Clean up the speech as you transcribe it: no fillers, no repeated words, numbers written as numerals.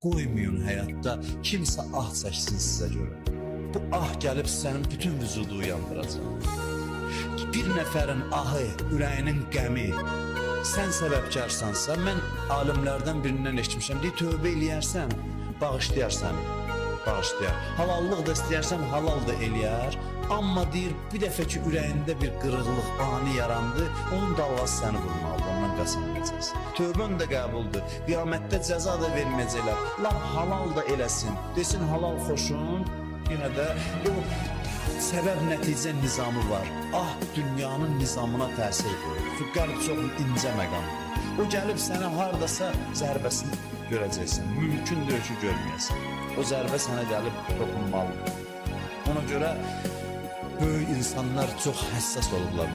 qoymayın həyatda kimsə ah çəksin sizə görə. Bu ah gəlib sənin bütün vücudu uyandıracaq. Bir nəfərin ahı, ürəyinin qəmi, sən səbəbkarsansa, mən alimlərdən birindən eşitmişəm, deyir, tövbə eləyərsən, bağışlayarsan, bağışlayar. Halallıq da istəyərsən, halal da eləyər. Amma deyir, bir dəfə ki, ürəyində bir qırıqlıq, ani yarandı, onun dalğası səni vurmalıdır, ondan qəsam edəcəksən. Tövbən də qəbuldur, qiyamətdə cəza da verməyəcəklər, laf halal da eləsin, desin halal xoşun, yenə də o səbəb-nəticə nizamı var. Ah, dünyanın nizamına təsir edir. Qəlb çox incə məqamdır. O gəlib sənə hardasa zərbəsini görəcəksən, mümkündür ki, görməyəsən. O zərbə sənə gəlib toxunmalıdır. Ona görə böyük insanlar çox həssas olurlar